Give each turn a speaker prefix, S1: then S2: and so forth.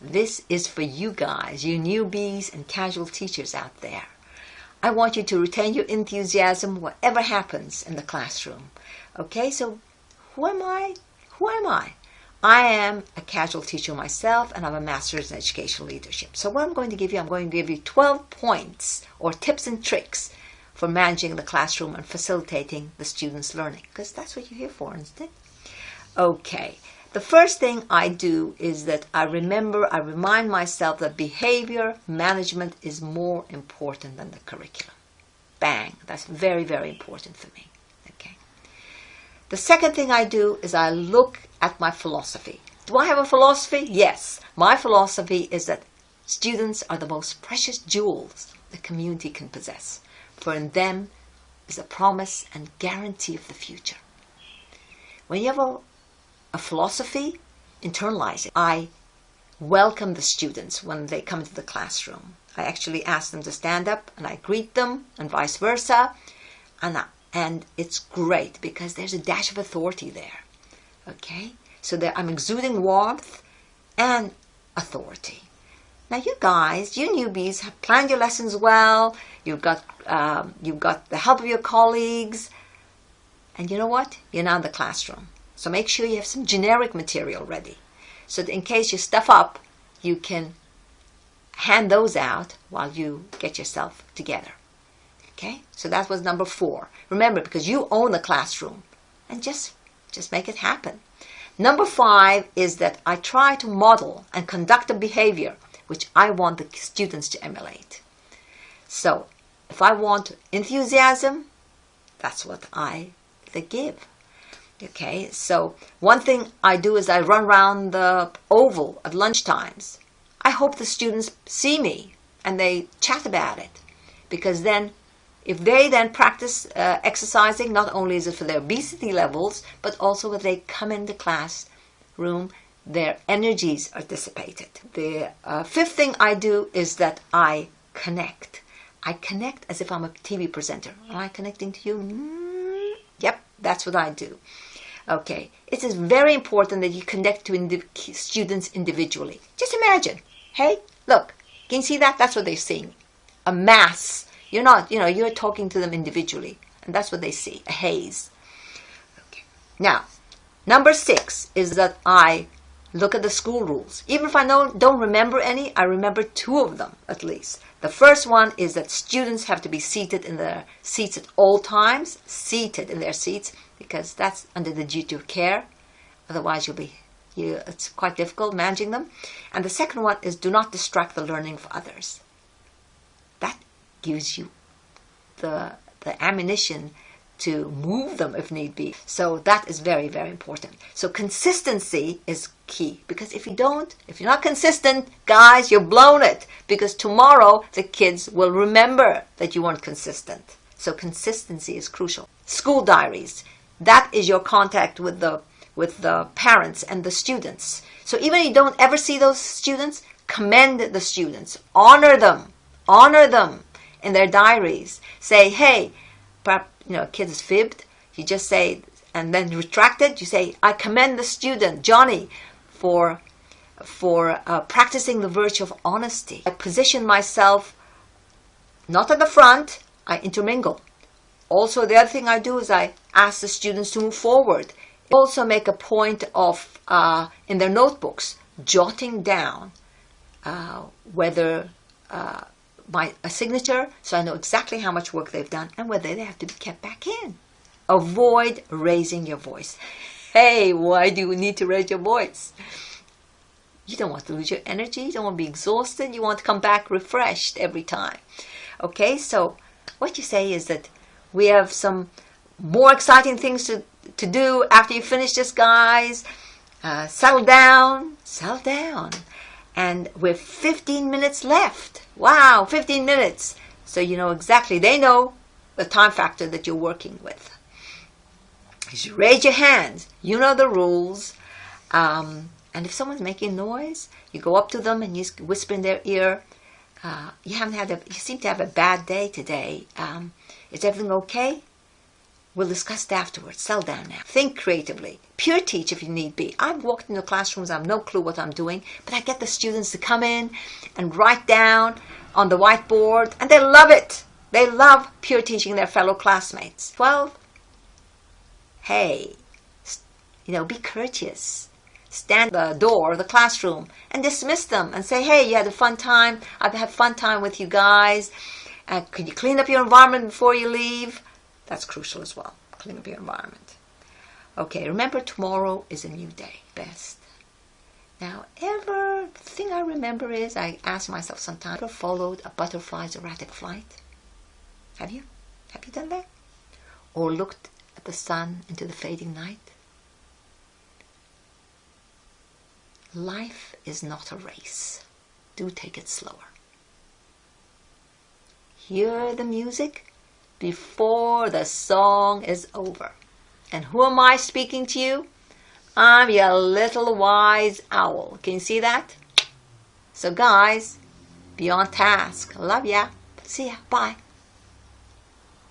S1: This is for you guys, you newbies and casual teachers out there. I want you to retain your enthusiasm whatever happens in the classroom. Okay, so who am I? Who am I? I am a casual teacher myself, and I have a master's in educational leadership. So what I'm going to give you 12 points or tips and tricks for managing the classroom and facilitating the students' learning, because that's what you're here for, isn't it? Okay, the first thing I do is that I remind myself that behavior management is more important than the curriculum. Bang, that's very, very important for me. Okay. The second thing I do is I look at my philosophy. Do I have a philosophy? Yes. My philosophy is that students are the most precious jewels the community can possess, for in them is a promise and guarantee of the future. When you have a philosophy, internalize it. I welcome the students when they come into the classroom. I actually ask them to stand up and I greet them, and vice versa. And it's great because there's a dash of authority there. Okay? So I'm exuding warmth and authority. Now you guys, you newbies, have planned your lessons well. You've got the help of your colleagues. And you know what? You're now in the classroom. So make sure you have some generic material ready, so that in case you stuff up, you can hand those out while you get yourself together. Okay? So that was number 4. Remember, because you own the classroom, and just make it happen. Number 5 is that I try to model and conduct a behavior which I want the students to emulate. So if I want enthusiasm, that's what they give. Okay, so one thing I do is I run around the oval at lunchtimes. I hope the students see me and they chat about it, because then if they then practice exercising, not only is it for their obesity levels, but also when they come in the classroom, their energies are dissipated. The 5th thing I do is that I connect. I connect as if I'm a TV presenter. Am I connecting to you? Yep, that's what I do. Okay, it is very important that you connect to students individually. Just imagine, hey, look, can you see that? That's what they're seeing. A mass. You're not, you're talking to them individually. And that's what they see, a haze. Okay. Now, number 6 is that I look at the school rules. Even if I don't remember any, I remember 2 of them at least. The first one is that students have to be seated in their seats at all times, seated in their seats, because that's under the duty of care. Otherwise, it's quite difficult managing them. And the second one is do not distract the learning of others. That gives you the ammunition to move them if need be. So that is very, very important. So consistency is key, because if you're not consistent, guys, you've blown it, because tomorrow the kids will remember that you weren't consistent. So consistency is crucial. School diaries, that is your contact with the parents and the students. So even if you don't ever see those students, commend the students, honor them in their diaries. Say, hey, perhaps, a kid has fibbed, you just say, and then retract it, you say, I commend the student, Johnny, for practicing the virtue of honesty. I position myself not at the front, I intermingle. Also, the other thing I do is I ask the students to move forward. I also make a point of, in their notebooks, jotting down whether a signature, so I know exactly how much work they've done and whether they have to be kept back in. Avoid raising your voice. Hey, why do you need to raise your voice? You don't want to lose your energy. You don't want to be exhausted. You want to come back refreshed every time. Okay, so what you say is that we have some more exciting things to do after you finish this, guys. Settle down. And we're 15 minutes left. Wow, 15 minutes. So you know exactly, they know the time factor that you're working with. You raise your hands. You know the rules. And if someone's making noise, you go up to them and you whisper in their ear, you seem to have a bad day today. Is everything okay? We'll discuss it afterwards. Settle down now. Think creatively. Pure teach if you need be. I've walked into classrooms, I have no clue what I'm doing, but I get the students to come in and write down on the whiteboard, and they love it. They love pure teaching their fellow classmates. 12. Hey, be courteous. Stand at the door of the classroom and dismiss them and say, hey, you had a fun time. I've had fun time with you guys. Could you clean up your environment before you leave? That's crucial as well. Clean up your environment. Okay, remember tomorrow is a new day. Best. Now, the thing I remember is I ask myself sometimes, ever followed a butterfly's erratic flight? Have you? Have you done that? Or looked at the sun into the fading night? Life is not a race. Do take it slower. Hear the music before the song is over. And who am I speaking to you? I'm your little wise owl. Can you see that? So guys, be on task. Love ya. See ya. Bye.